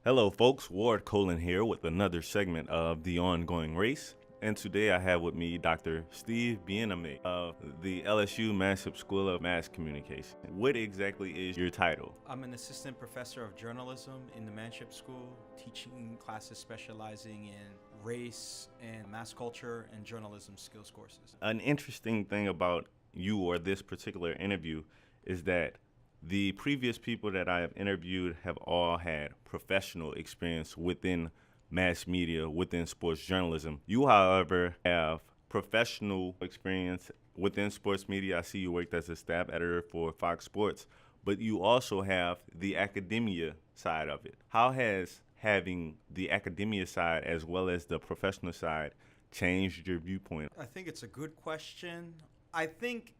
Hello, folks. Ward Colin here with another segment of The Ongoing Race. And today I have with me Dr. Steve Bien-Aime of the LSU Manship School of Mass Communication. What exactly is your title? I'm an assistant professor of journalism in the Manship School, teaching classes specializing in race and mass culture and journalism skills courses. An interesting thing about you or this particular interview is that the previous people that I have interviewed have all had professional experience within mass media, within sports journalism. You, however, have professional experience within sports media. I see you worked as a staff editor for Fox Sports, but you also have the academia side of it. How has having the academia side as well as the professional side changed your viewpoint? I think it's a good question. I think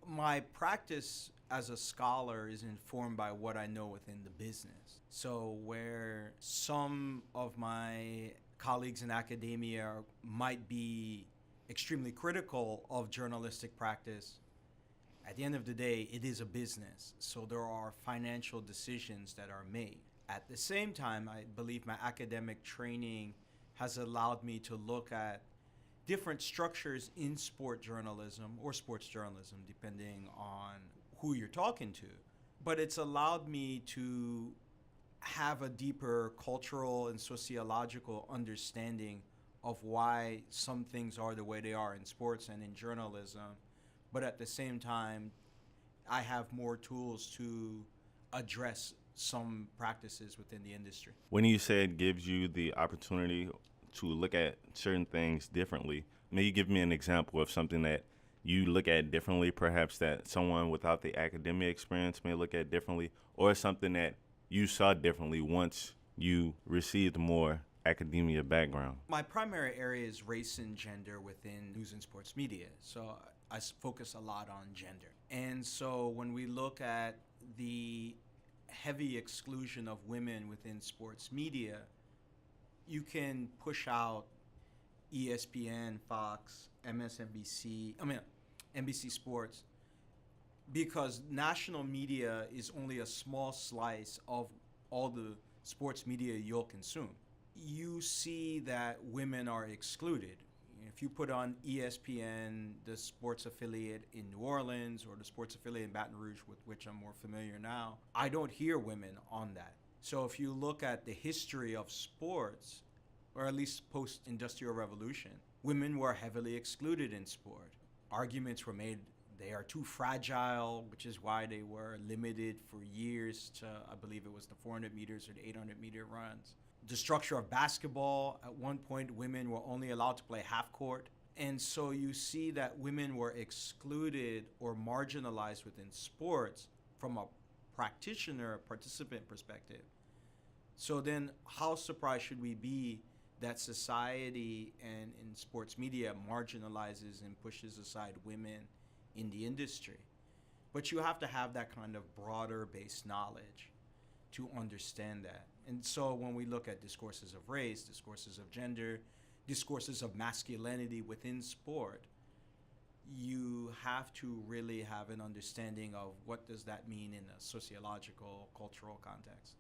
my practice as a scholar is informed by what I know within the business. So where some of my colleagues in academia might be extremely critical of journalistic practice, at the end of the day, it is a business. So there are financial decisions that are made. At the same time, I believe my academic training has allowed me to look at different structures in sport journalism or sports journalism, depending on who you're talking to. But it's allowed me to have a deeper cultural and sociological understanding of why some things are the way they are in sports and in journalism. But at the same time, I have more tools to address some practices within the industry. When you say it gives you the opportunity to look at certain things differently, may you give me an example of something that you look at differently, perhaps that someone without the academic experience may look at differently, or something that you saw differently once you received more academia background? My primary area is race and gender within news and sports media. So I focus a lot on gender. And so when we look at the heavy exclusion of women within sports media, you can push out ESPN, Fox, NBC Sports, because national media is only a small slice of all the sports media you'll consume. You see that women are excluded. If you put on ESPN, the sports affiliate in New Orleans or the sports affiliate in Baton Rouge, with which I'm more familiar now, I don't hear women on that. So if you look at the history of sports, or at least post-industrial revolution, women were heavily excluded in sport. Arguments were made they are too fragile, which is why they were limited for years to, I believe it was the 400 meters or the 800 meter runs. The structure of basketball, at one point, women were only allowed to play half court. And so you see that women were excluded or marginalized within sports from a practitioner, participant perspective. So then how surprised should we be that society and in sports media marginalizes and pushes aside women in the industry? But you have to have that kind of broader based knowledge to understand that. And so when we look at discourses of race, discourses of gender, discourses of masculinity within sport, you have to really have an understanding of what does that mean in a sociological, cultural context.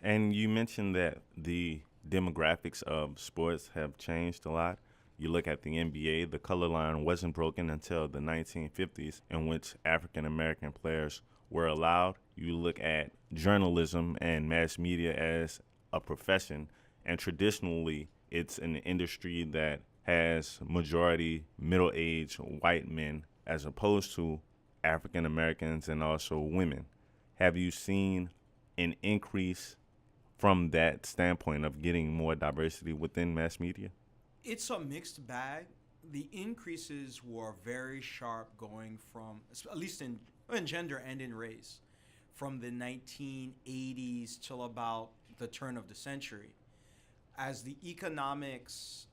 And you mentioned that the demographics of sports have changed a lot. You look at the NBA, the color line wasn't broken until the 1950s, in which African American players were allowed. You look at journalism and mass media as a profession, and traditionally it's an industry that has majority middle-aged white men as opposed to African Americans and also women. Have you seen an increase from that standpoint of getting more diversity within mass media? It's a mixed bag. The increases were very sharp, going from, at least in gender and in race, from the 1980s till about the turn of the century. As the economics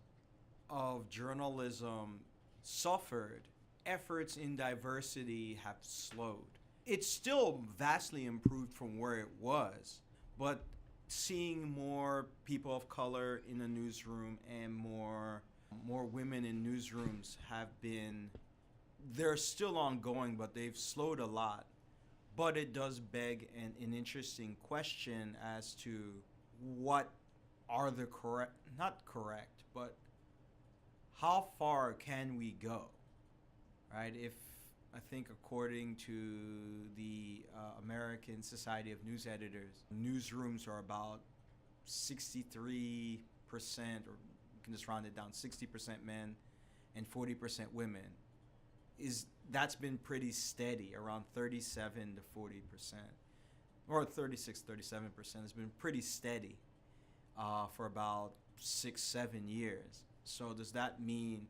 of journalism suffered, efforts in diversity have slowed. It's still vastly improved from where it was, but seeing more people of color in the newsroom and more women in newsrooms they're still ongoing, but they've slowed a lot. But it does beg an interesting question as to what are the correct, not correct, but how far can we go, right? If I think according to the American Society of News Editors, newsrooms are about 63%, or you can just round it down, 60% men and 40% women. That's been pretty steady, around 37 to 40%, or 36, 37% has been pretty steady for about 6, 7 years. So does that mean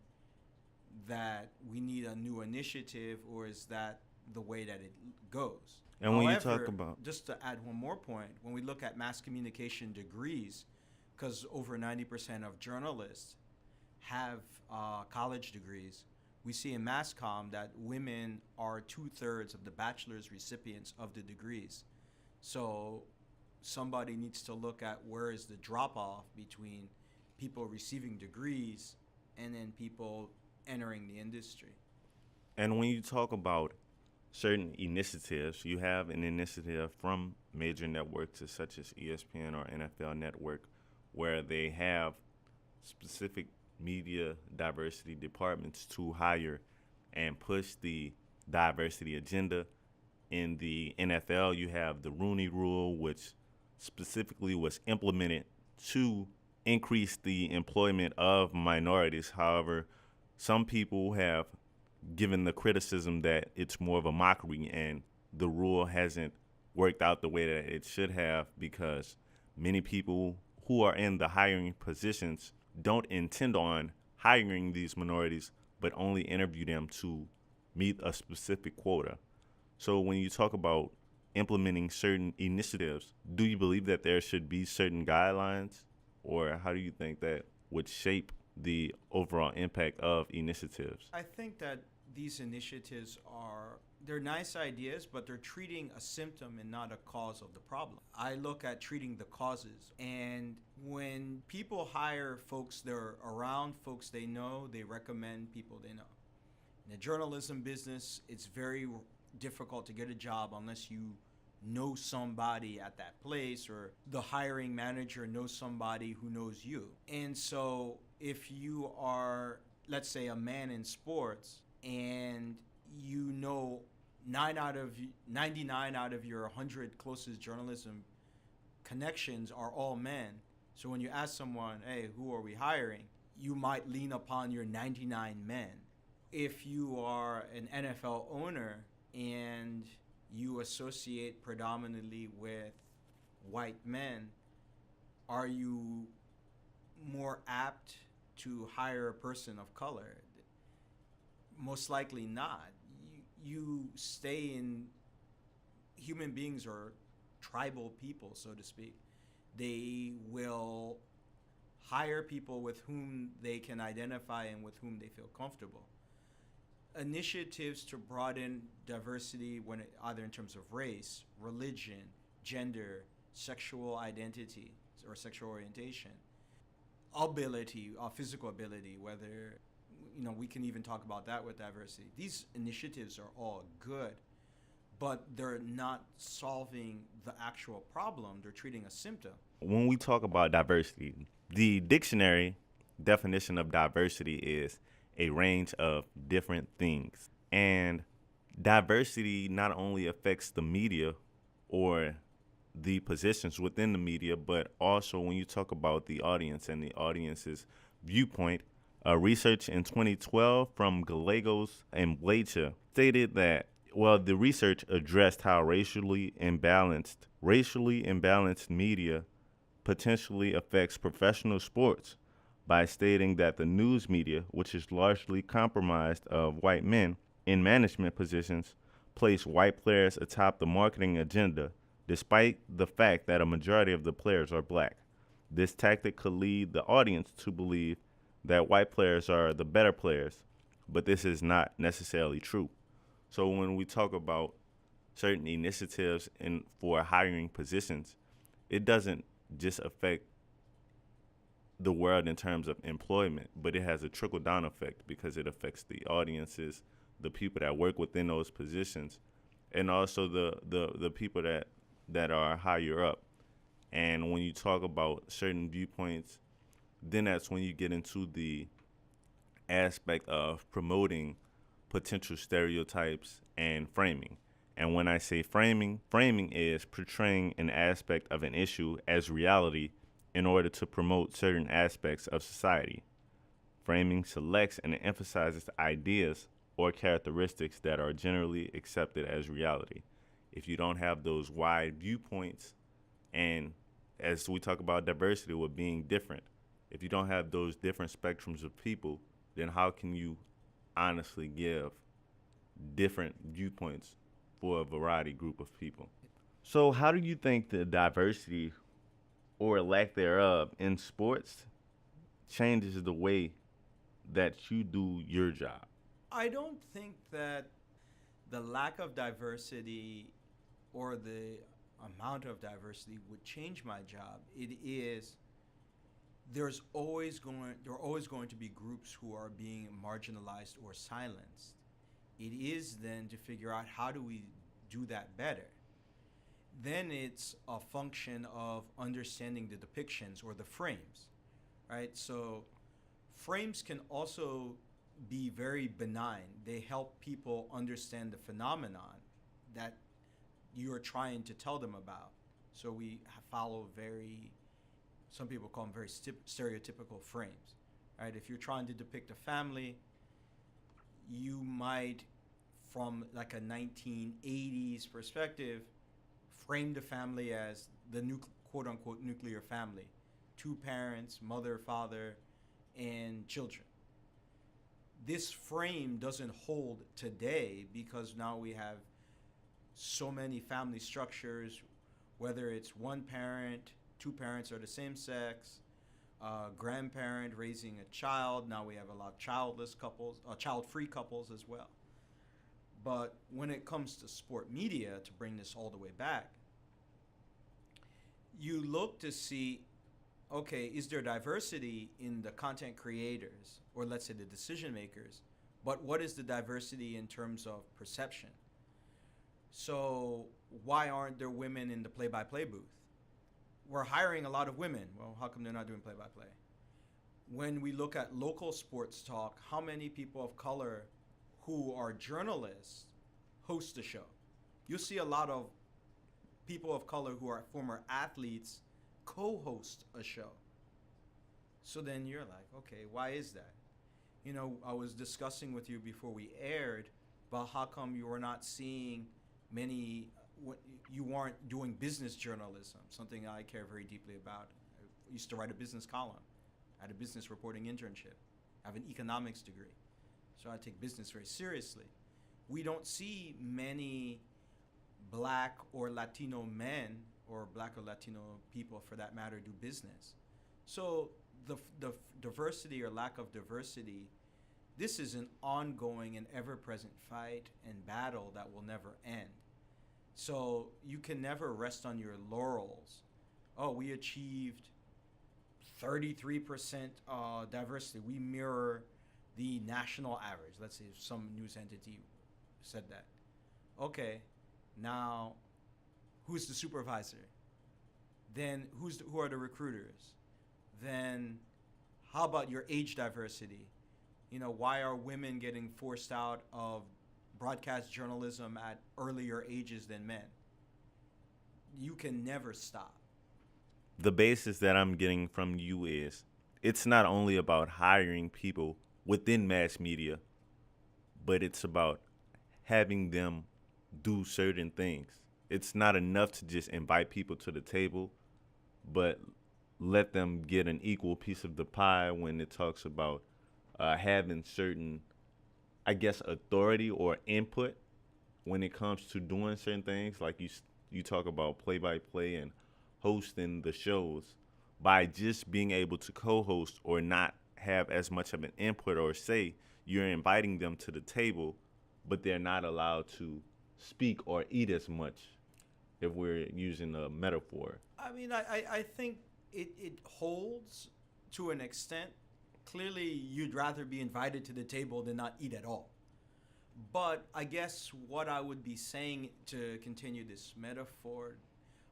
that we need a new initiative, or is that the way that it goes? And when you However, talk about, just to add one more point, when we look at mass communication degrees, because over 90% of journalists have college degrees, we see in mass comm that women are 2/3 of the bachelor's recipients of the degrees. So somebody needs to look at where is the drop off between people receiving degrees and then people entering the industry. and when you talk about certain initiatives, you have an initiative from major networks such as ESPN or NFL Network, where they have specific media diversity departments to hire and push the diversity agenda. In the NFL, you have the Rooney Rule, which specifically was implemented to increase the employment of minorities. However, some people have given the criticism that it's more of a mockery and the rule hasn't worked out the way that it should have, because many people who are in the hiring positions don't intend on hiring these minorities, but only interview them to meet a specific quota. So when you talk about implementing certain initiatives, do you believe that there should be certain guidelines, or how do you think that would shape the overall impact of initiatives? I think that these initiatives they're nice ideas, but they're treating a symptom and not a cause of the problem. I look at treating the causes. And when people hire folks they're around, folks they know, they recommend people they know. In the journalism business, it's very difficult to get a job unless you know somebody at that place, or the hiring manager knows somebody who knows you. And so if you are, let's say, a man in sports, and you know 99 out of your 100 closest journalism connections are all men. So when you ask someone, hey, who are we hiring? You might lean upon your 99 men. If you are an NFL owner and you associate predominantly with white men, are you more apt to hire a person of color? Most likely not. You stay in, human beings are tribal people, so to speak. They will hire people with whom they can identify and with whom they feel comfortable. Initiatives to broaden diversity, either in terms of race, religion, gender, sexual identity or sexual orientation, ability, physical ability, whether we can even talk about that with diversity. These initiatives are all good, but they're not solving the actual problem. They're treating a symptom. When we talk about diversity, the dictionary definition of diversity is a range of different things. And diversity not only affects the media or the positions within the media, but also when you talk about the audience and the audience's viewpoint. Research in 2012 from Gallegos and Blecha stated that, the research addressed how racially imbalanced media potentially affects professional sports by stating that the news media, which is largely comprised of white men in management positions, place white players atop the marketing agenda, despite the fact that a majority of the players are black. This tactic could lead the audience to believe that white players are the better players, but this is not necessarily true. So when we talk about certain initiatives for hiring positions, it doesn't just affect the world in terms of employment, but it has a trickle-down effect because it affects the audiences, the people that work within those positions, and also the people that are higher up. And when you talk about certain viewpoints, then that's when you get into the aspect of promoting potential stereotypes and framing. And when I say framing, framing is portraying an aspect of an issue as reality in order to promote certain aspects of society. Framing selects and emphasizes ideas or characteristics that are generally accepted as reality. If you don't have those wide viewpoints, and as we talk about diversity with being different, if you don't have those different spectrums of people, then how can you honestly give different viewpoints for a variety group of people? So, how do you think the diversity or lack thereof in sports changes the way that you do your job? I don't think that the lack of diversity or the amount of diversity would change my job. It is there are always going to be groups who are being marginalized or silenced. It is then to figure out how do we do that better. Then it's a function of understanding the depictions or the frames, right? So frames can also be very benign. They help people understand the phenomenon that you're trying to tell them about. So we follow some people call them very stereotypical frames, right? If you're trying to depict a family, you might, from like a 1980s perspective, frame the family as the quote unquote nuclear family: two parents, mother, father, and children. This frame doesn't hold today because now we have so many family structures, whether it's one parent, two parents are the same sex, grandparent raising a child. Now we have a lot of childless couples, child-free couples as well. But when it comes to sport media, to bring this all the way back, you look to see, okay, is there diversity in the content creators, or let's say the decision makers, but what is the diversity in terms of perception? So why aren't there women in the play-by-play booth? We're hiring a lot of women. Well, how come they're not doing play-by-play? When we look at local sports talk, how many people of color who are journalists host the show? You'll see a lot of people of color who are former athletes co-host a show. So then you're like, okay, why is that? You know, I was discussing with you before we aired about how come you were not seeing you weren't doing business journalism, something I care very deeply about. I used to write a business column. I had a business reporting internship. I have an economics degree. So I take business very seriously. We don't see many black or Latino men, or black or Latino people for that matter, do business. So the diversity or lack of diversity, this is an ongoing and ever-present fight and battle that will never end. So you can never rest on your laurels. Oh, we achieved 33% diversity. We mirror the national average. Let's say some news entity said that. Okay, now who's the supervisor? Then who are the recruiters? Then how about your age diversity? You know, why are women getting forced out of broadcast journalism at earlier ages than men? You can never stop. The basis that I'm getting from you is it's not only about hiring people within mass media, but it's about having them do certain things. It's not enough to just invite people to the table, but let them get an equal piece of the pie when it talks about having certain, I guess, authority or input when it comes to doing certain things. Like you talk about play-by-play and hosting the shows. By just being able to co-host or not have as much of an input or say, you're inviting them to the table, but they're not allowed to speak or eat as much, if we're using a metaphor. I mean, I think it holds to an extent. Clearly, you'd rather be invited to the table than not eat at all. But I guess what I would be saying to continue this metaphor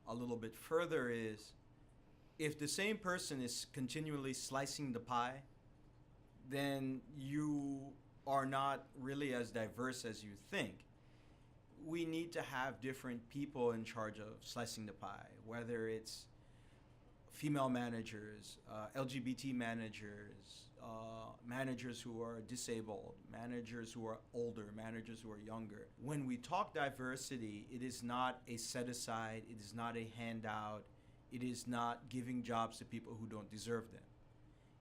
a little bit further is If the same person is continually slicing the pie, then you are not really as diverse as you think. We need to have different people in charge of slicing the pie, whether it's female managers, LGBT managers, managers who are disabled, managers who are older, managers who are younger. When we talk diversity, it is not a set aside, it is not a handout, it is not giving jobs to people who don't deserve them.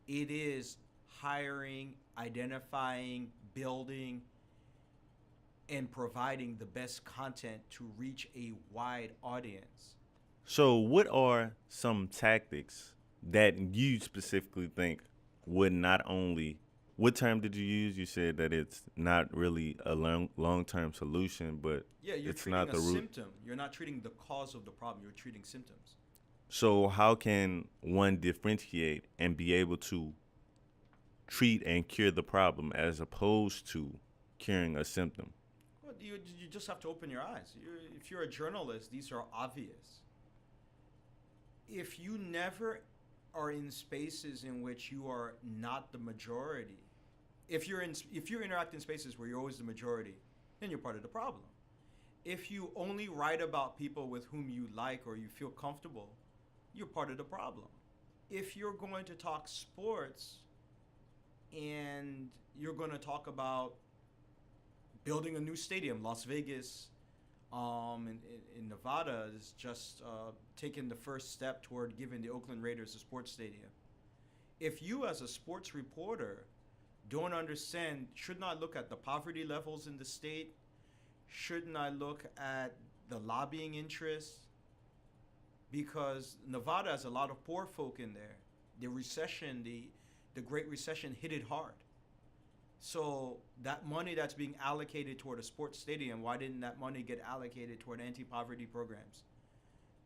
It is hiring, identifying, building, and providing the best content to reach a wide audience. So, what are some tactics that you specifically think would not only, what term did you use? You said that it's not really a long-term solution, but Yeah, you're it's treating not a the root. symptom. You're not treating the cause of the problem. You're treating symptoms. So, how can one differentiate and be able to treat and cure the problem as opposed to curing a symptom? Well, you just have to open your eyes. If you're a journalist, these are obvious. If you never are in spaces in which you are not the majority, if you interact in spaces where you're always the majority, then you're part of the problem. If you only write about people with whom you like or you feel comfortable, you're part of the problem. If you're going to talk sports and you're going to talk about building a new stadium, Las Vegas, in Nevada is just taking the first step toward giving the Oakland Raiders a sports stadium. If you as a sports reporter don't understand, shouldn't I look at the poverty levels in the state? Shouldn't I look at the lobbying interests? Because Nevada has a lot of poor folk in there. The recession, the Great Recession hit it hard. So that money that's being allocated toward a sports stadium, why didn't that money get allocated toward anti-poverty programs?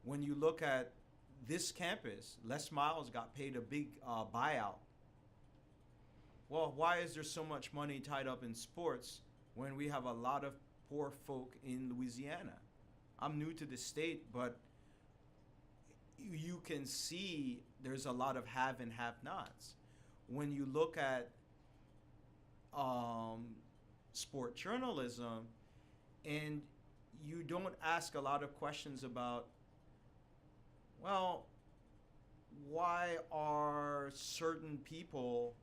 When you look at this campus, Les Miles got paid a big buyout. Well, why is there so much money tied up in sports when we have a lot of poor folk in Louisiana? I'm new to the state, but you can see there's a lot of have and have-nots. When you look at sport journalism, and you don't ask a lot of questions about, well, why are certain people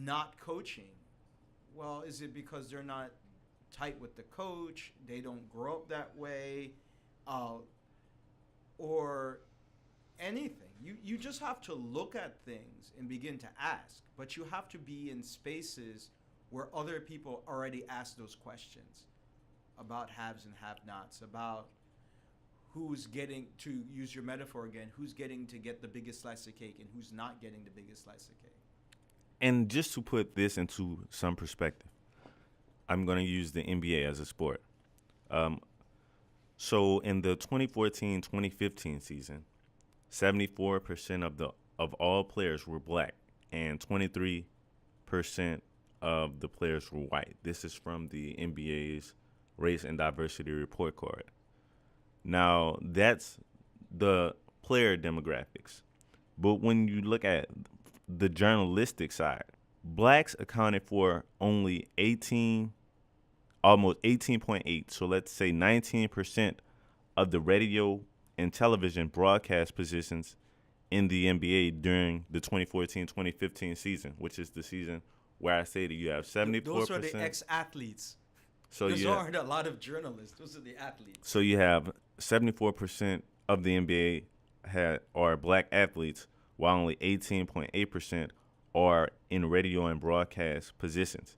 not coaching? Well, is it because they're not tight with the coach? They don't grow up that way? Or anything. You just have to look at things and begin to ask, but you have to be in spaces where other people already ask those questions about haves and have-nots, about who's getting, to use your metaphor again, who's getting to get the biggest slice of cake and who's not getting the biggest slice of cake. And just to put this into some perspective, I'm going to use the NBA as a sport. So in the 2014-2015 season, 74% of all players were black, and 23% of the players were white. This is from the NBA's Race and Diversity Report Card. Now, that's the player demographics. But when you look at the journalistic side, blacks accounted for only almost 18.8, so let's say 19% of the radio and television broadcast positions in the NBA during the 2014-2015 season, which is the season where I say that you have 74%. Those are the ex-athletes. So Those aren't a lot of journalists. Those are the athletes. So you have 74% of the NBA are black athletes, while only 18.8% are in radio and broadcast positions.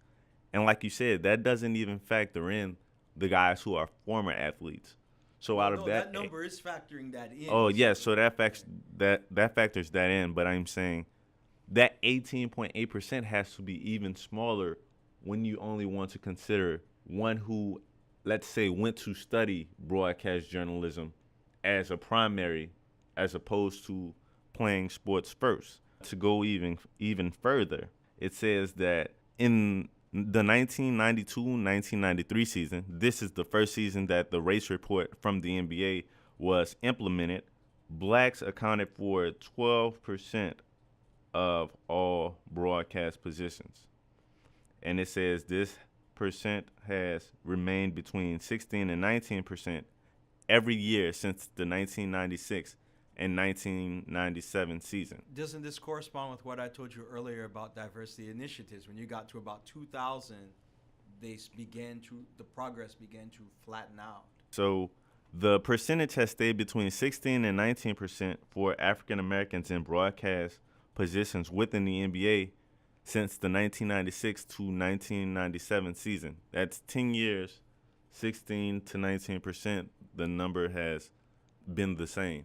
And like you said, that doesn't even factor in the guys who are former athletes. So out of that number is factoring that in. Oh yeah, so that factors that in. But I'm saying that 18.8% has to be even smaller when you only want to consider one who, let's say, went to study broadcast journalism as a primary, as opposed to playing sports first. To go even further, it says that in the 1992-1993 season, this is the first season that the race report from the NBA was implemented. blacks accounted for 12% of all broadcast positions. And it says this percent has remained between 16 and 19% every year since the 1996 and 1997 season. Doesn't this correspond with what I told you earlier about diversity initiatives? When you got to about 2000, the progress began to flatten out. So the percentage has stayed between 16 and 19% for African Americans in broadcast positions within the NBA since the 1996 to 1997 season. That's 10 years, 16 to 19%. The number has been the same.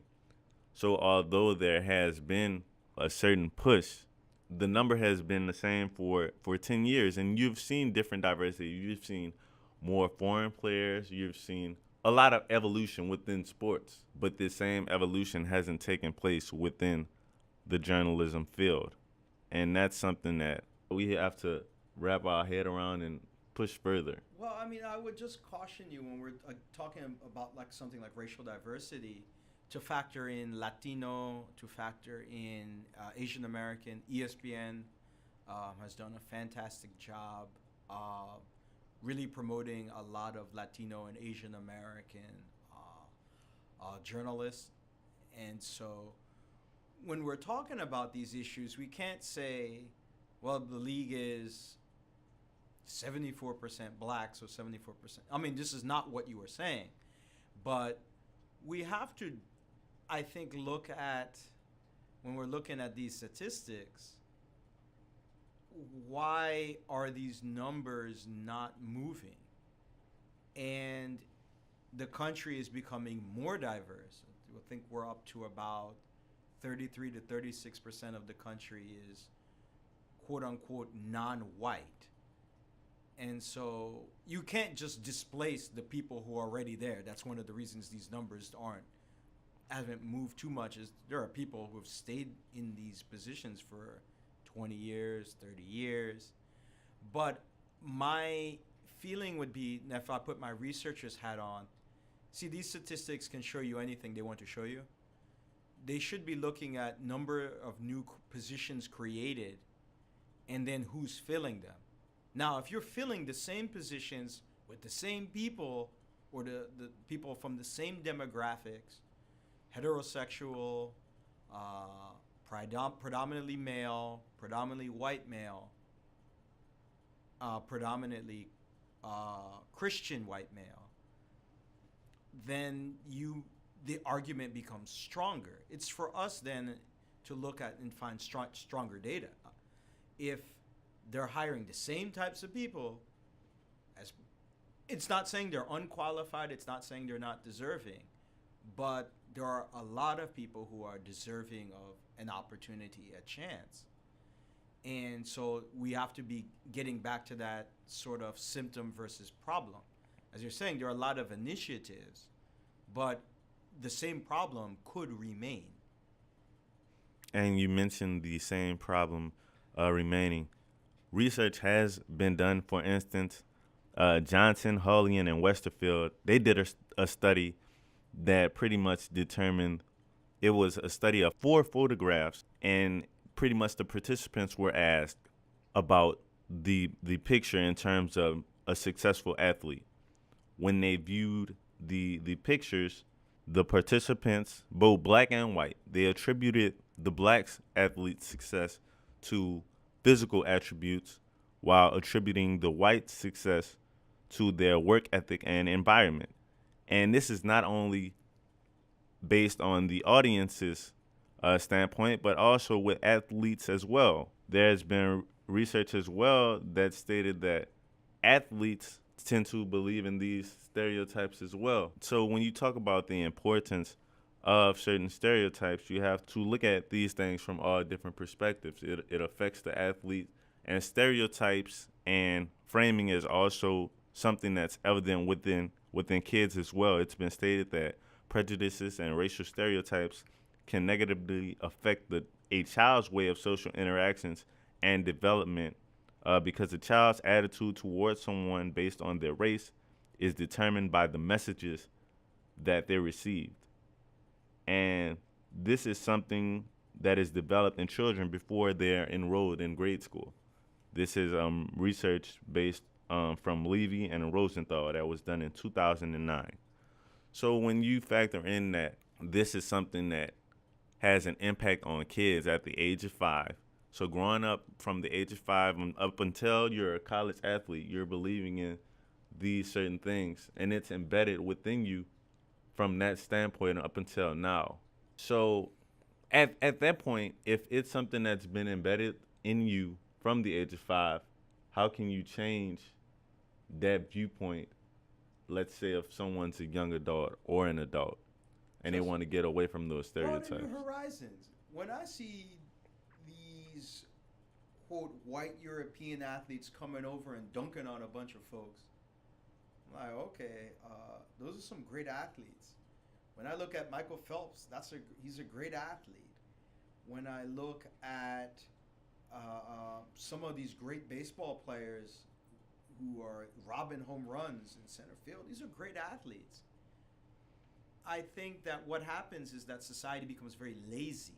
So although there has been a certain push, the number has been the same for 10 years. And you've seen different diversity. You've seen more foreign players. You've seen a lot of evolution within sports. But the same evolution hasn't taken place within the journalism field. And that's something that we have to wrap our head around and push further. Well, I mean, I would just caution you when we're talking about like something like racial diversity to factor in Latino, to factor in Asian American. ESPN has done a fantastic job really promoting a lot of Latino and Asian American journalists. And so when we're talking about these issues, we can't say, well, the league is 74% black, so 74%. I mean, this is not what you were saying. But we have to, I think, look at, when we're looking at these statistics, why are these numbers not moving? And the country is becoming more diverse. I think we're up to about 33 to 36% of the country is quote unquote non-white. And so you can't just displace the people who are already there. That's one of the reasons these numbers haven't moved too much, is there are people who have stayed in these positions for 20 years, 30 years. But my feeling would be, if I put my researcher's hat on, see, these statistics can show you anything they want to show you. They should be looking at number of new positions created and then who's filling them. Now, if you're filling the same positions with the same people or the people from the same demographics, heterosexual, predominantly male, predominantly white male, predominantly Christian white male, then the argument becomes stronger. It's for us then to look at and find stronger data. If they're hiring the same types of people, it's not saying they're unqualified, it's not saying they're not deserving, but there are a lot of people who are deserving of an opportunity, a chance. And so we have to be getting back to that sort of symptom versus problem. As you're saying, there are a lot of initiatives, but the same problem could remain. And you mentioned the same problem remaining. Research has been done. For instance, Johnson, Hullian, and Westerfield, they did a study that pretty much determined, it was a study of 4 photographs, and pretty much the participants were asked about the picture in terms of a successful athlete. When they viewed the pictures, the participants, both black and white, they attributed the black athlete's success to physical attributes, while attributing the white success to their work ethic and environment. And this is not only based on the audience's standpoint, but also with athletes as well. There's been research as well that stated that athletes tend to believe in these stereotypes as well. So when you talk about the importance of certain stereotypes, you have to look at these things from all different perspectives. It affects the athlete, and stereotypes and framing is also something that's evident within kids as well. It's been stated that prejudices and racial stereotypes can negatively affect a child's way of social interactions and development, because a child's attitude towards someone based on their race is determined by the messages that they received. And this is something that is developed in children before they're enrolled in grade school. This is research based from Levy and Rosenthal that was done in 2009. So when you factor in that this is something that has an impact on kids at the age of 5, so growing up from the age of 5 and up until you're a college athlete, you're believing in these certain things, and it's embedded within you from that standpoint up until now. So at that point, if it's something that's been embedded in you from the age of 5, how can you change that viewpoint? Let's say if someone's a young adult or an adult, and they want to get away from those stereotypes. Broaden your horizons. When I see these quote white European athletes coming over and dunking on a bunch of folks, I'm like, okay, those are some great athletes. When I look at Michael Phelps, he's a great athlete. When I look at some of these great baseball players who are robbing home runs in center field, these are great athletes. I think that what happens is that society becomes very lazy.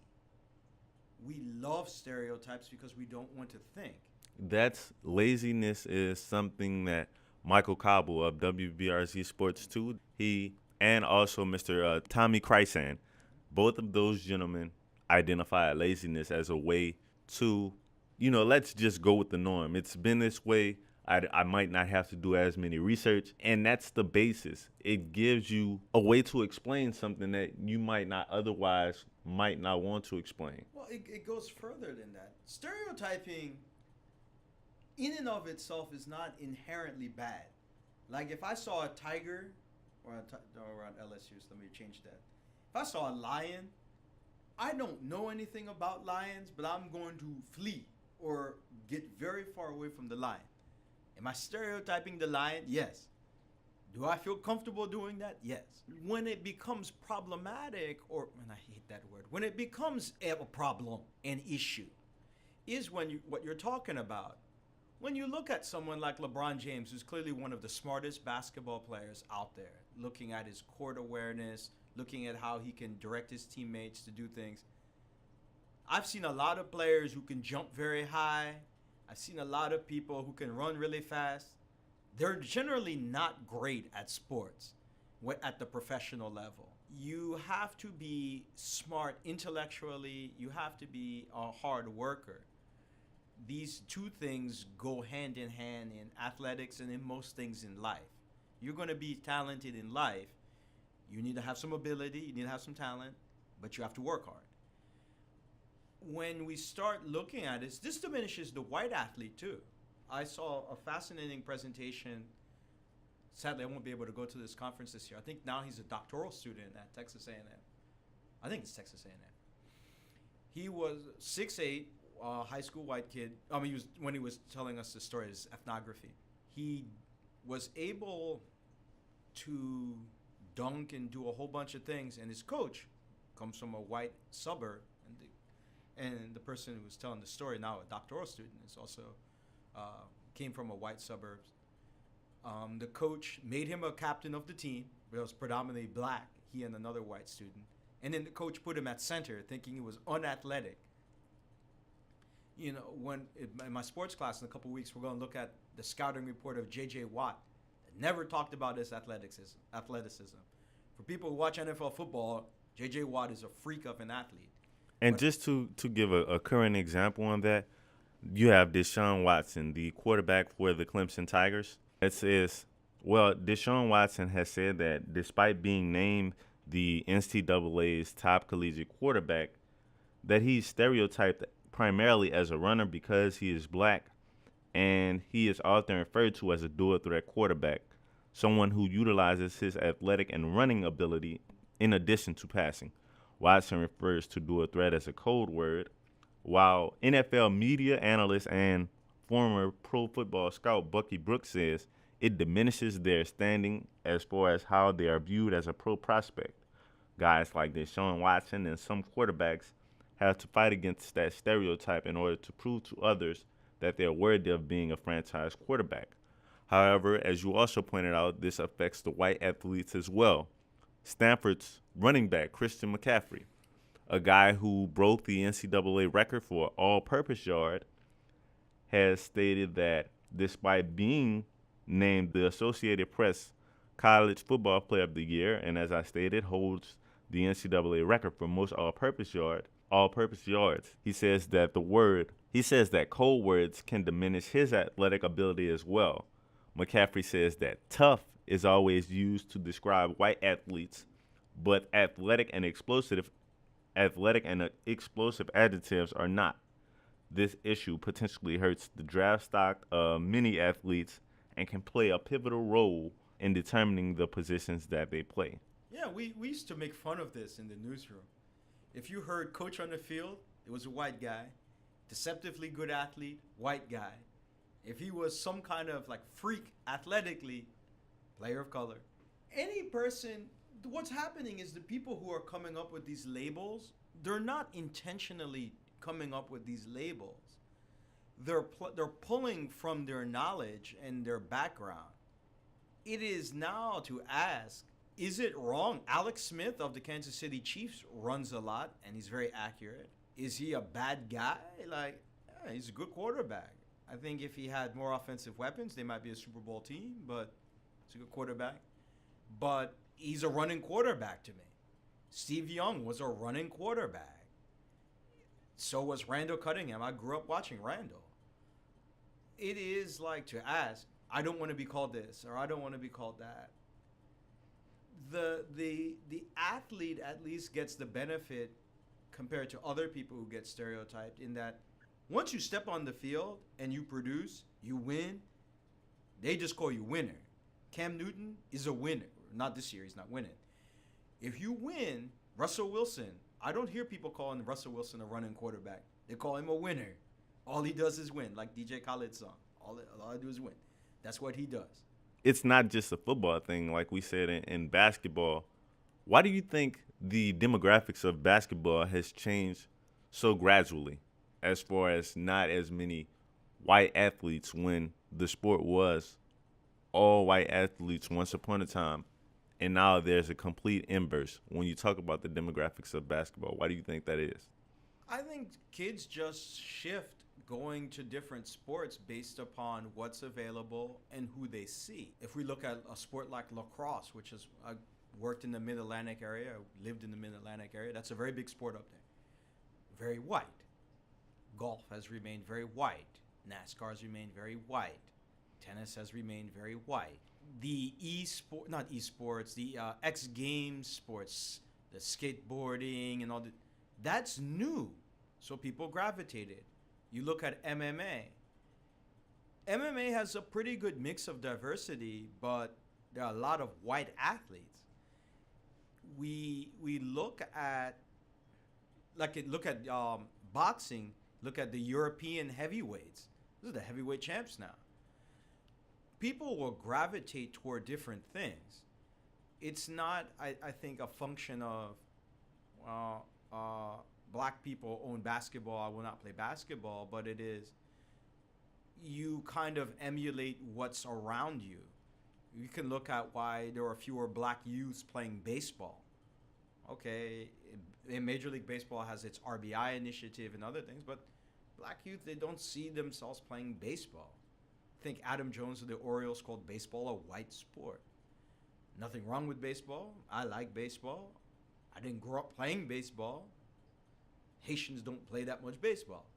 We love stereotypes because we don't want to think. That's laziness is something that Michael Cobble of WBRZ Sports 2, he and also Mr. Tommy Krysan, both of those gentlemen identify laziness as a way to, let's just go with the norm. It's been this way. I might not have to do as many research, and that's the basis. It gives you a way to explain something that you might not want to explain. Well, it goes further than that. Stereotyping in and of itself is not inherently bad. Like if I saw a tiger, or around LSU, so let me change that. If I saw a lion, I don't know anything about lions, but I'm going to flee or get very far away from the lion. Am I stereotyping the lion? Yes. Do I feel comfortable doing that? Yes. When it becomes problematic, and I hate that word, when it becomes a problem, an issue, is what you're talking about. When you look at someone like LeBron James, who's clearly one of the smartest basketball players out there, looking at his court awareness, looking at how he can direct his teammates to do things. I've seen a lot of players who can jump very high. I've seen a lot of people who can run really fast. They're generally not great at sports at the professional level. You have to be smart intellectually. You have to be a hard worker. These two things go hand in hand in athletics and in most things in life. You're going to be talented in life. You need to have some ability. You need to have some talent, but you have to work hard. When we start looking at it, this diminishes the white athlete too. I saw a fascinating presentation. Sadly, I won't be able to go to this conference this year. I think now he's a doctoral student at Texas A&M. I think it's Texas A&M. He was 6'8", high school white kid. When he was telling us the story, his ethnography. He was able to dunk and do a whole bunch of things, and his coach comes from a white suburb, and the person who was telling the story, now a doctoral student, is also came from a white suburbs. The coach made him a captain of the team. It was predominantly black, he and another white student. And then the coach put him at center, thinking he was unathletic. In my sports class in a couple of weeks, we're going to look at the scouting report of J.J. Watt. It never talked about his athleticism. For people who watch NFL football, J.J. Watt is a freak of an athlete. And just to give a current example on that, you have Deshaun Watson, the quarterback for the Clemson Tigers. It says, Deshaun Watson has said that despite being named the NCAA's top collegiate quarterback, that he's stereotyped primarily as a runner because he is black, and he is often referred to as a dual-threat quarterback, someone who utilizes his athletic and running ability in addition to passing. Watson refers to dual threat as a code word, while NFL media analyst and former pro football scout Bucky Brooks says it diminishes their standing as far as how they are viewed as a pro prospect. Guys like Deshaun Watson and some quarterbacks have to fight against that stereotype in order to prove to others that they're worthy of being a franchise quarterback. However, as you also pointed out, this affects the white athletes as well. Stanford's running back, Christian McCaffrey, a guy who broke the NCAA record for all-purpose yard, has stated that despite being named the Associated Press College Football Player of the Year, and as I stated, holds the NCAA record for most all-purpose yards, he says that cold words can diminish his athletic ability as well. McCaffrey says that tough is always used to describe white athletes, but athletic and explosive adjectives are not. This issue potentially hurts the draft stock of many athletes and can play a pivotal role in determining the positions that they play. Yeah, we used to make fun of this in the newsroom. If you heard coach on the field, it was a white guy, deceptively good athlete, white guy. If he was some kind of like freak athletically, player of color. Any person, what's happening is the people who are coming up with these labels, they're not intentionally coming up with these labels. They're pulling from their knowledge and their background. It is now to ask, is it wrong? Alex Smith of the Kansas City Chiefs runs a lot and he's very accurate. Is he a bad guy? Yeah, he's a good quarterback. I think if he had more offensive weapons, they might be a Super Bowl team, but he's a good quarterback. But he's a running quarterback to me. Steve Young was a running quarterback. So was Randall Cunningham. I grew up watching Randall. It is like to ask, I don't want to be called this or I don't want to be called that. The athlete at least gets the benefit compared to other people who get stereotyped in that once you step on the field and you produce, you win, they just call you winner. Cam Newton is a winner. Not this year, he's not winning. If you win, Russell Wilson, I don't hear people calling Russell Wilson a running quarterback. They call him a winner. All he does is win, like DJ Khaled's song. All I do is win. That's what he does. It's not just a football thing, like we said in basketball. Why do you think the demographics of basketball has changed so gradually, as far as not as many white athletes when the sport was all white athletes once upon a time, and now there's a complete inverse when you talk about the demographics of basketball? Why do you think that is? I think kids just shift going to different sports based upon what's available and who they see. If we look at a sport like lacrosse, which is, I worked in the Mid-Atlantic area, lived in the Mid-Atlantic area, that's a very big sport up there. Very white. Golf has remained very white. NASCAR has remained very white. Tennis has remained very white. The X Games sports, the skateboarding and all that, that's new. So people gravitated. You look at MMA. MMA has a pretty good mix of diversity, but there are a lot of white athletes. We look at boxing. Look at the European heavyweights. These are the heavyweight champs now. People will gravitate toward different things. It's not, I think, a function of black people own basketball, I will not play basketball, but it is you kind of emulate what's around you. You can look at why there are fewer black youths playing baseball. Okay, in Major League Baseball has its RBI initiative and other things, but black youth, they don't see themselves playing baseball. I think Adam Jones of the Orioles called baseball a white sport. Nothing wrong with baseball. I like baseball. I didn't grow up playing baseball. Haitians don't play that much baseball.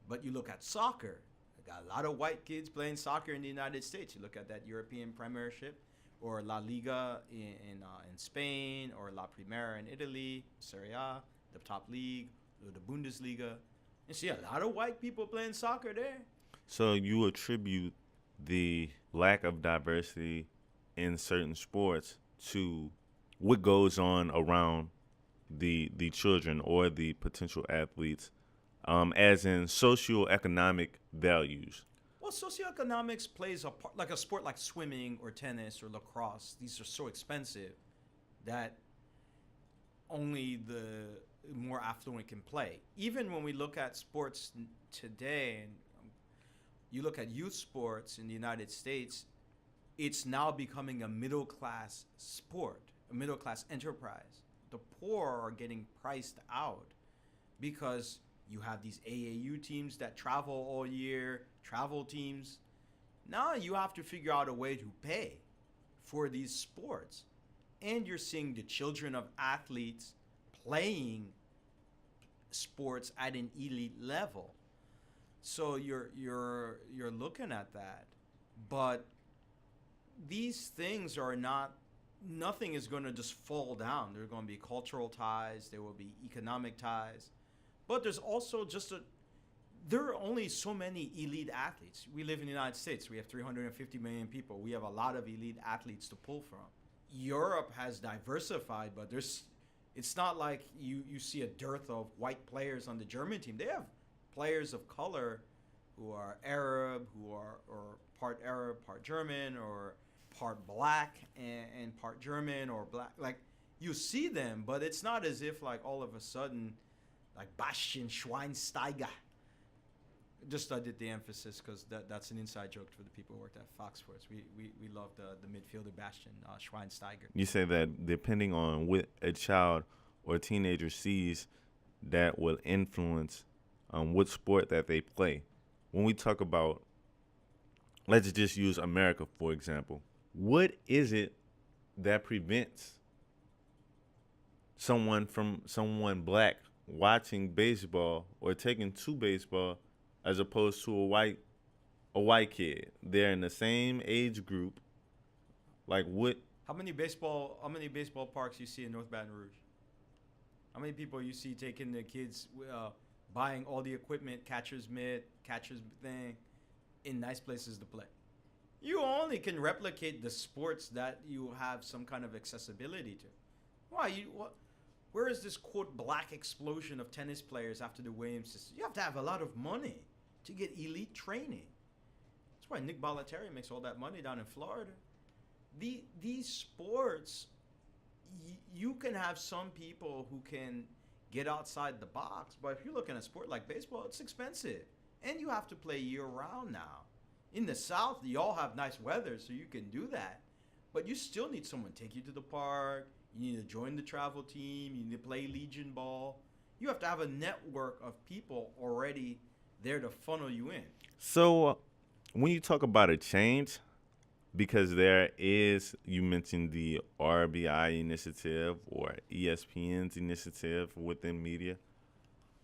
But you look at soccer. Got a lot of white kids playing soccer in the United States. You look at that European Premiership or La Liga in Spain or La Primera in Italy, Serie A, the top league, or the Bundesliga. You see a lot of white people playing soccer there. So you attribute the lack of diversity in certain sports to what goes on around the children or the potential athletes, as in socioeconomic values. Well, socioeconomics plays a part, like a sport like swimming or tennis or lacrosse. These are so expensive that only the more affluent can play. Even when we look at sports today, and you look at youth sports in the United States, it's now becoming a middle-class sport, a middle-class enterprise. the poor are getting priced out because you have these AAU teams that travel all year, travel teams. Now you have to figure out a way to pay for these sports. And you're seeing the children of athletes playing sports at an elite level. So you're looking at that. But these things are not, nothing is going to just fall down. There are going to be cultural ties, there will be economic ties. But there's also just there are only so many elite athletes. We live in the United States. We have 350 million people. We have a lot of elite athletes to pull from. Europe has diversified, but it's not like you see a dearth of white players on the German team. They have players of color who are Arab, who are or part Arab, part German, or part black and part German or black. Like, you see them, but it's not as if like all of a sudden, like Bastian Schweinsteiger. Just I did the emphasis because that's an inside joke for the people who worked at Fox Sports. We love the midfielder Bastian Schweinsteiger. You say that depending on what a child or teenager sees, that will influence what sport that they play. When we talk about, let's just use America, for example. What is it that prevents someone black watching baseball or taking to baseball as opposed to a white kid? They're in the same age group. Like, what? How many baseball parks you see in North Baton Rouge? How many people you see taking their kids, buying all the equipment, catcher's mitt, catcher's thing, in nice places to play? You only can replicate the sports that you have some kind of accessibility to. Where is this, quote, black explosion of tennis players after the Williams system? You have to have a lot of money to get elite training. That's why Nick Bollettieri makes all that money down in Florida. These sports, you can have some people who can get outside the box, but if you're looking at a sport like baseball, it's expensive. And you have to play year-round now. In the South, y'all have nice weather, so you can do that. But you still need someone to take you to the park. You need to join the travel team. You need to play Legion ball. You have to have a network of people already there to funnel you in. So when you talk about a change, because there is, you mentioned the RBI initiative or ESPN's initiative within media.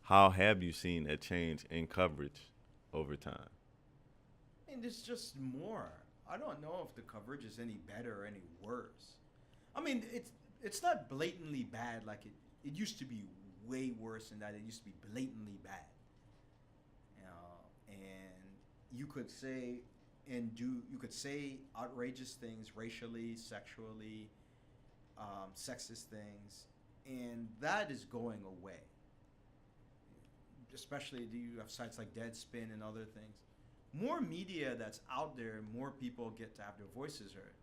How have you seen a change in coverage over time? I mean, there's just more. I don't know if the coverage is any better or any worse. I mean, it's not blatantly bad like it used to be. Way worse than that. It used to be blatantly bad. And you could say outrageous things racially, sexually, sexist things, and that is going away. Especially you have sites like Deadspin and other things. More media that's out there, more people get to have their voices heard.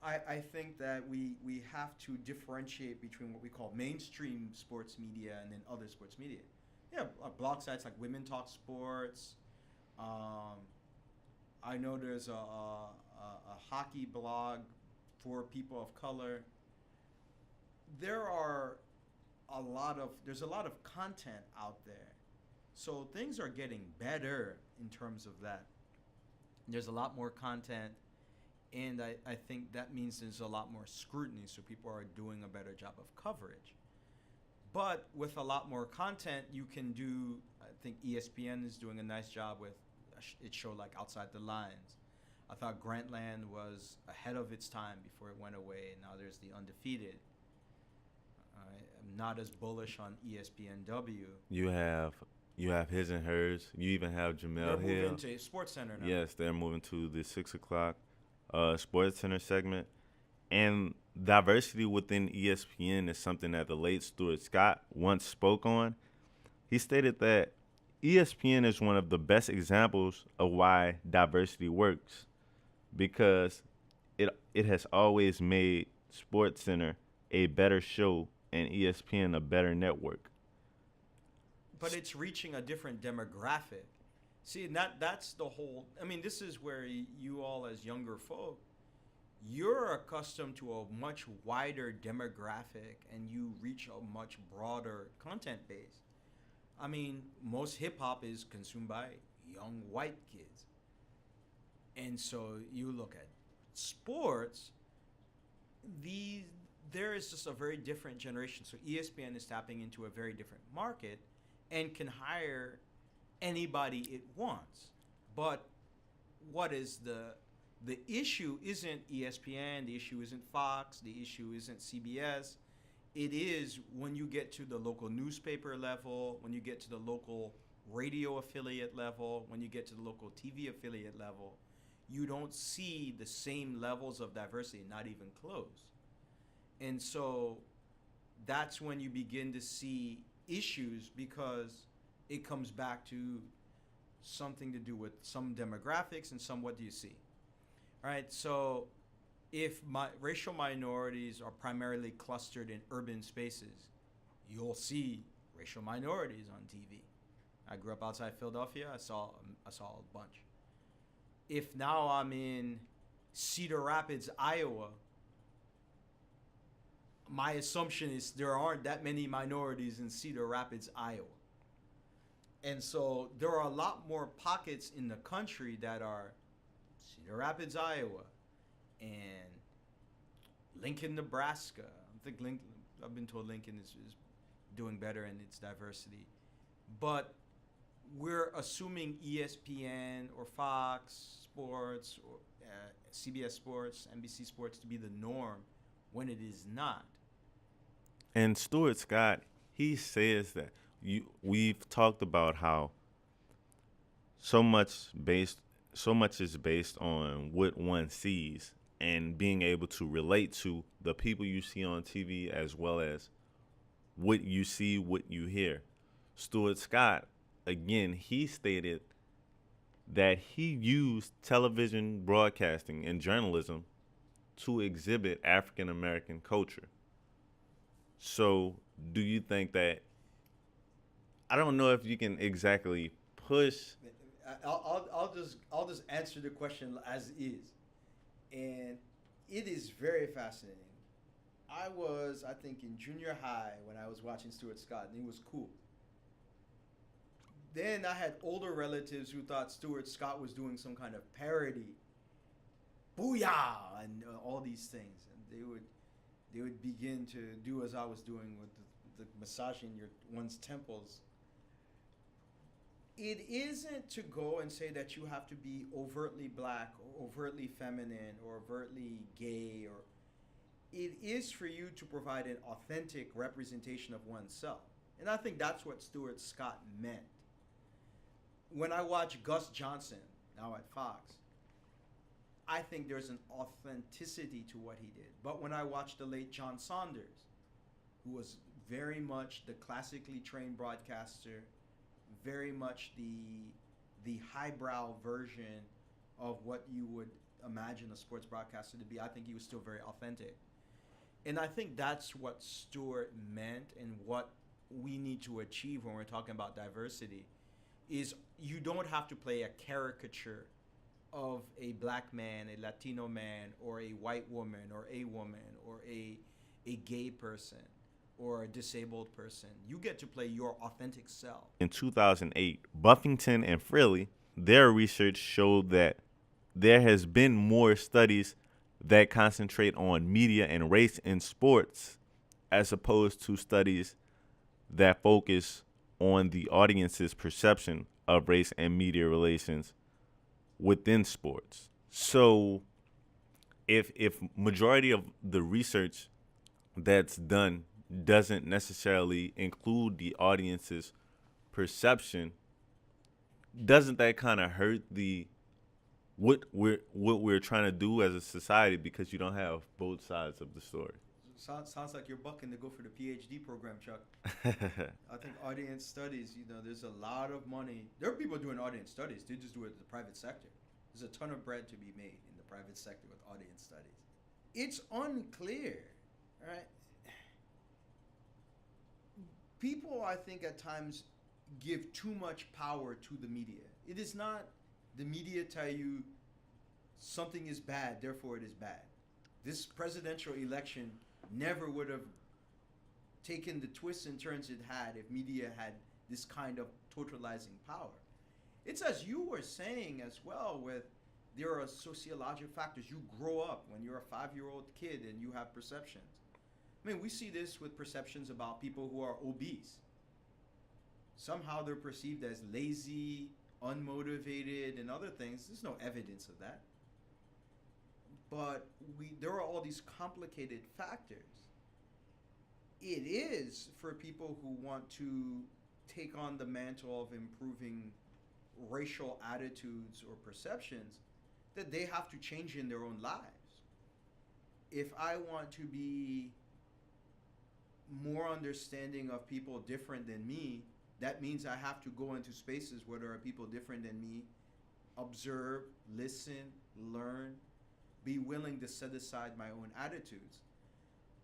I think that we have to differentiate between what we call mainstream sports media and then other sports media. Yeah, blog sites like Women Talk Sports. I know there's a hockey blog for people of color. There's a lot of content out there. So things are getting better in terms of that. There's a lot more content, and I think that means there's a lot more scrutiny, so people are doing a better job of coverage. But with a lot more content, you can do, I think ESPN is doing a nice job with its show like Outside the Lines. I thought Grantland was ahead of its time before it went away, and now there's The Undefeated. I'm not as bullish on ESPNW. You have His and Hers. You even have Jamel Hill. They're moving to Sports Center now. Yes, they're moving to the 6 o'clock Sports Center segment. And diversity within ESPN is something that the late Stuart Scott once spoke on. He stated that ESPN is one of the best examples of why diversity works, because it has always made Sports Center a better show and ESPN a better network. But it's reaching a different demographic. See, that's the whole. I mean, this is where you all, as younger folk, you're accustomed to a much wider demographic and you reach a much broader content base. I mean, most hip hop is consumed by young white kids. And so you look at sports, these there is just a very different generation. So ESPN is tapping into a very different market and can hire anybody it wants. But what is the issue isn't ESPN, the issue isn't Fox, the issue isn't CBS. It is when you get to the local newspaper level, when you get to the local radio affiliate level, when you get to the local TV affiliate level, you don't see the same levels of diversity, not even close. And so that's when you begin to see issues because it comes back to something to do with some demographics and some what do you see. All right, so if racial minorities are primarily clustered in urban spaces, you'll see racial minorities on TV. I grew up outside Philadelphia. I saw a bunch. If now I'm in Cedar Rapids, Iowa, my assumption is there aren't that many minorities in Cedar Rapids, Iowa. And so there are a lot more pockets in the country that are Cedar Rapids, Iowa, and Lincoln, Nebraska. I've been told Lincoln is doing better in its diversity. But we're assuming ESPN or Fox Sports or CBS Sports, NBC Sports to be the norm when it is not. And Stuart Scott, he says that we've talked about how so much is based on what one sees and being able to relate to the people you see on TV as well as what you see, what you hear. Stuart Scott, again, he stated that he used television broadcasting and journalism to exhibit African American culture. So, do you think that, I don't know if you can exactly push. I'll just answer the question as is, and it is very fascinating. I think in junior high when I was watching Stuart Scott, and he was cool. Then I had older relatives who thought Stuart Scott was doing some kind of parody, booyah, and all these things, and they would begin to do as I was doing with the massaging one's temples. It isn't to go and say that you have to be overtly black or overtly feminine or overtly gay, or it is for you to provide an authentic representation of oneself. And I think that's what Stuart Scott meant. When I watch Gus Johnson, now at Fox, I think there's an authenticity to what he did. But when I watch the late John Saunders, who was very much the classically trained broadcaster, very much the highbrow version of what you would imagine a sports broadcaster to be, I think he was still very authentic. And I think that's what Stuart meant, and what we need to achieve when we're talking about diversity is you don't have to play a caricature of a black man, a Latino man, or a white woman, or a gay person, or a disabled person. You get to play your authentic self. In 2008, Buffington and Frehley, their research showed that there has been more studies that concentrate on media and race in sports as opposed to studies that focus on the audience's perception of race and media relations within sports. So if majority of the research that's done doesn't necessarily include the audience's perception, doesn't that kind of hurt what we're trying to do as a society, because you don't have both sides of the story? Sounds like you're bucking to go for the PhD program, Chuck. I think audience studies, there's a lot of money. There are people doing audience studies. They just do it in the private sector. There's a ton of bread to be made in the private sector with audience studies. It's unclear, right? People, I think, at times give too much power to the media. It is not the media tell you something is bad, therefore it is bad. this presidential election never would have taken the twists and turns it had if media had this kind of totalizing power. It's as you were saying as well, with there are sociological factors. You grow up when you're a 5-year-old kid and you have perceptions. I mean, we see this with perceptions about people who are obese. Somehow they're perceived as lazy, unmotivated, and other things. There's no evidence of that. But there are all these complicated factors. It is for people who want to take on the mantle of improving racial attitudes or perceptions that they have to change in their own lives. If I want to be more understanding of people different than me, that means I have to go into spaces where there are people different than me, observe, listen, learn, be willing to set aside my own attitudes.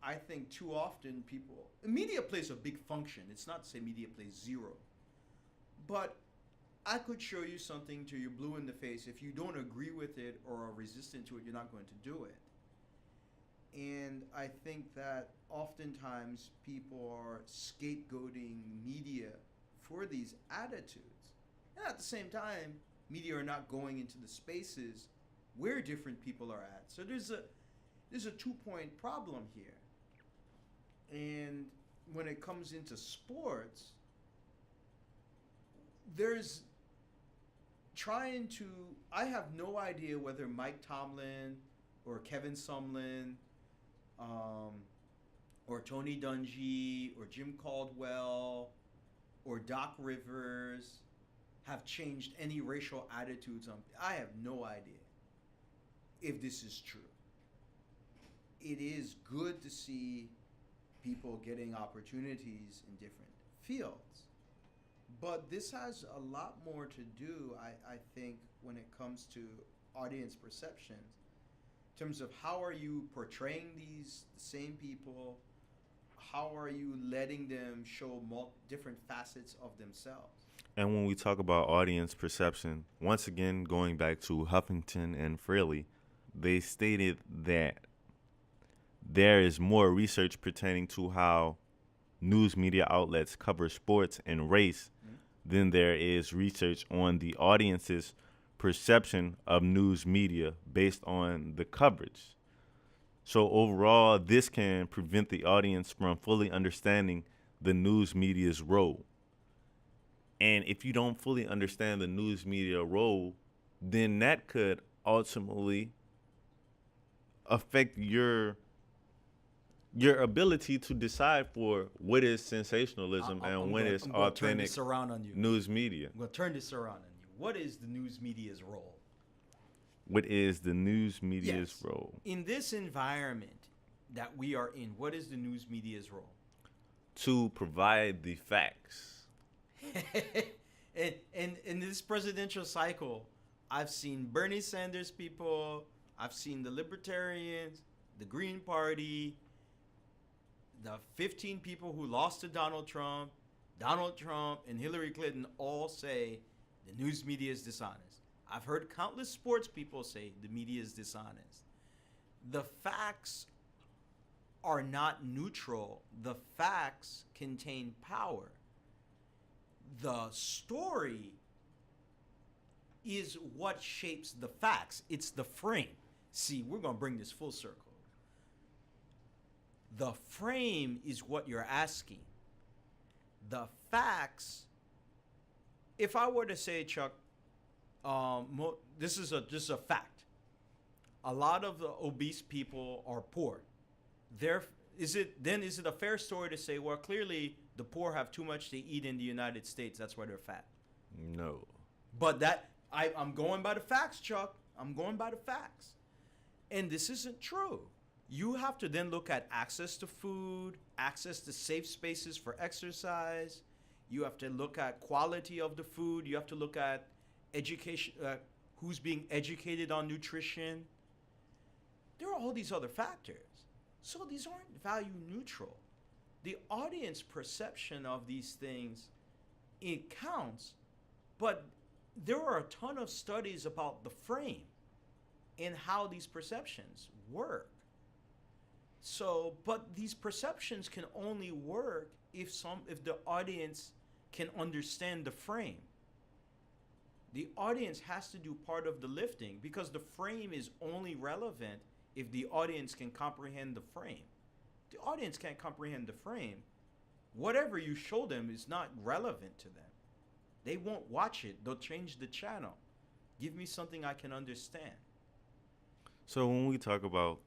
I think too often media plays a big function. It's not to say media plays zero. But I could show you something till you're blue in the face. If you don't agree with it or are resistant to it, you're not going to do it. And I think that oftentimes people are scapegoating media for these attitudes. And at the same time, media are not going into the spaces where different people are at. So there's a 2-point problem here. And when it comes into sports, there's I have no idea whether Mike Tomlin or Kevin Sumlin or Tony Dungy or Jim Caldwell or Doc Rivers have changed any racial attitudes. I have no idea if this is true. It is good to see people getting opportunities in different fields. But this has a lot more to do, I think, when it comes to audience perceptions, in terms of how are you portraying these same people, how are you letting them show different facets of themselves. And when we talk about audience perception, once again, going back to Huffington and Fraley, they stated that there is more research pertaining to how news media outlets cover sports and race than there is research on the audience's perception of news media based on the coverage. So overall, this can prevent the audience from fully understanding the news media's role. And if you don't fully understand the news media role, then that could ultimately affect your ability to decide for what is sensationalism and what is authentic news media. I'm going to turn this around on you. What is the news media's role? What is the news media's role? In this environment that we are in, what is the news media's role? To provide the facts. and in this presidential cycle, I've seen Bernie Sanders people, I've seen the Libertarians, the Green Party, the 15 people who lost to Donald Trump and Hillary Clinton all say the news media is dishonest. I've heard countless sports people say the media is dishonest. The facts are not neutral. The facts contain power. The story is what shapes the facts. It's the frame. See, we're going to bring this full circle. The frame is what you're asking. The facts, if I were to say, Chuck, this is a fact. A lot of the obese people are poor. Is it a fair story to say, well, clearly the poor have too much to eat in the United States, that's why they're fat? No. But I'm going by the facts, Chuck. I'm going by the facts. And this isn't true. You have to then look at access to food, access to safe spaces for exercise. You have to look at quality of the food. You have to look at education, who's being educated on nutrition. There are all these other factors. So these aren't value neutral. The audience perception of these things, it counts, but there are a ton of studies about the frame and how these perceptions work. So, but these perceptions can only work if the audience can understand the frame. The audience has to do part of the lifting because the frame is only relevant if the audience can comprehend the frame. The audience can't comprehend the frame. Whatever you show them is not relevant to them. They won't watch it. They'll change the channel. Give me something I can understand. So when we talk about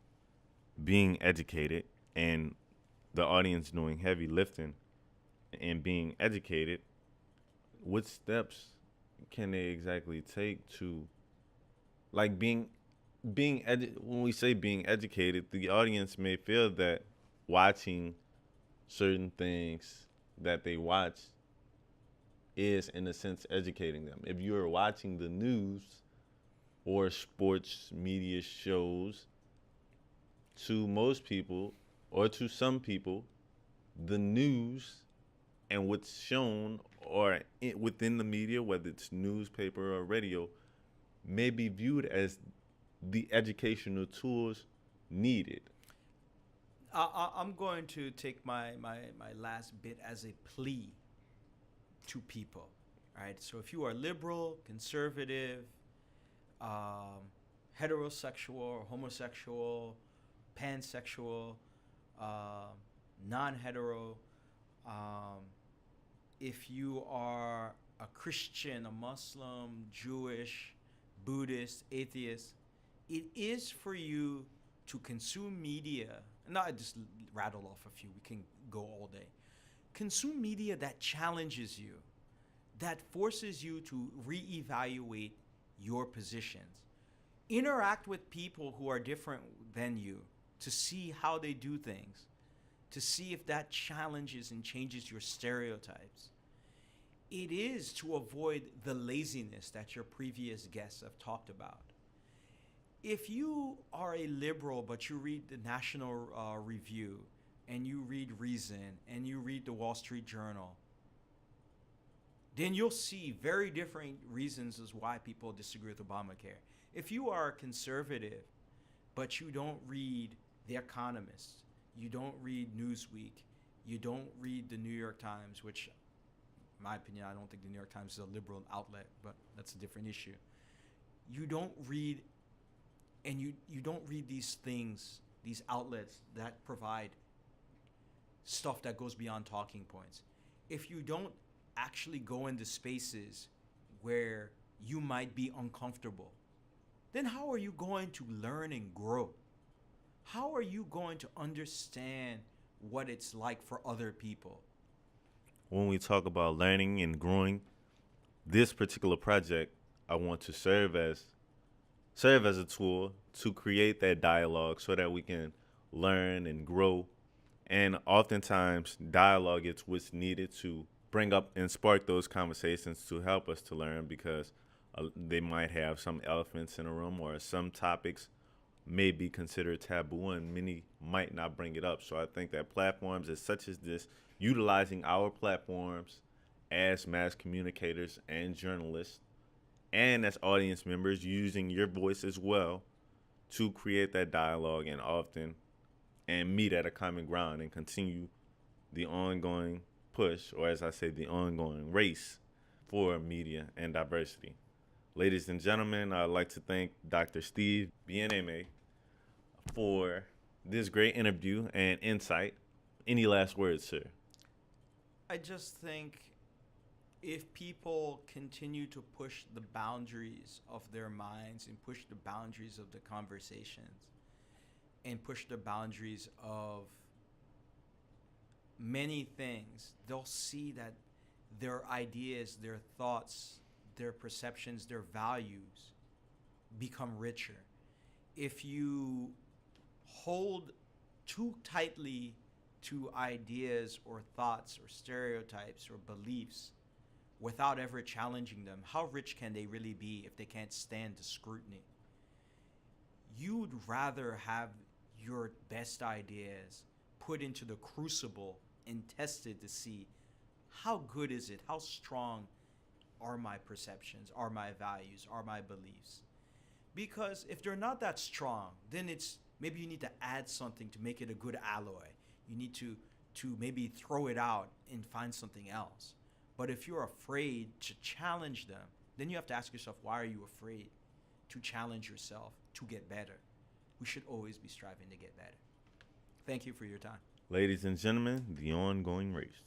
being educated and the audience doing heavy lifting and being educated, what steps can they exactly take to like when we say being educated, the audience may feel that watching certain things that they watch is in a sense educating them. If you're watching the news or sports media shows, to most people or to some people, the news and what's shown or within the media, whether it's newspaper or radio, may be viewed as the educational tools needed. I'm going to take my last bit as a plea to people. All right. So if you are liberal, conservative, heterosexual or homosexual, pansexual, non-hetero, if you are a Christian, a Muslim, Jewish, Buddhist, atheist, it is for you to consume media. Not I just rattle off a few. We can go all day. Consume media that challenges you, that forces you to reevaluate your positions. Interact with people who are different than you to see how they do things, to see if that challenges and changes your stereotypes. It is to avoid the laziness that your previous guests have talked about. If you are a liberal but you read the National Review and you read Reason and you read the Wall Street Journal, then you'll see very different reasons as why people disagree with Obamacare. If you are a conservative but you don't read The Economist, you don't read Newsweek, you don't read the New York Times, which, in my opinion, I don't think the New York Times is a liberal outlet, but that's a different issue. You don't read, and you don't read these things, these outlets that provide stuff that goes beyond talking points. If you don't actually go into spaces where you might be uncomfortable, then how are you going to learn and grow? How are you going to understand what it's like for other people? When we talk about learning and growing, this particular project I want to serve as a tool to create that dialogue so that we can learn and grow. And oftentimes dialogue is what's needed to bring up and spark those conversations to help us to learn, because they might have some elephants in the room or some topics may be considered taboo and many might not bring it up. So I think that platforms as such as this, utilizing our platforms as mass communicators and journalists and as audience members, using your voice as well to create that dialogue and meet at a common ground and continue the ongoing push, or as I say, the ongoing race for media and diversity. Ladies and gentlemen, I'd like to thank Dr. Steve Bien-Aime for this great interview and insight. Any last words, sir? I just think if people continue to push the boundaries of their minds and push the boundaries of the conversations and push the boundaries of many things, they'll see that their ideas, their thoughts, their perceptions, their values become richer. If you hold too tightly to ideas or thoughts or stereotypes or beliefs without ever challenging them, how rich can they really be if they can't stand the scrutiny? You'd rather have your best ideas put into the crucible and tested to see how good is it, how strong are my perceptions, are my values, are my beliefs. Because if they're not that strong, then it's Maybe you need to add something to make it a good alloy. You need to maybe throw it out and find something else. But if you're afraid to challenge them, then you have to ask yourself, why are you afraid to challenge yourself to get better? We should always be striving to get better. Thank you for your time. Ladies and gentlemen, the ongoing race.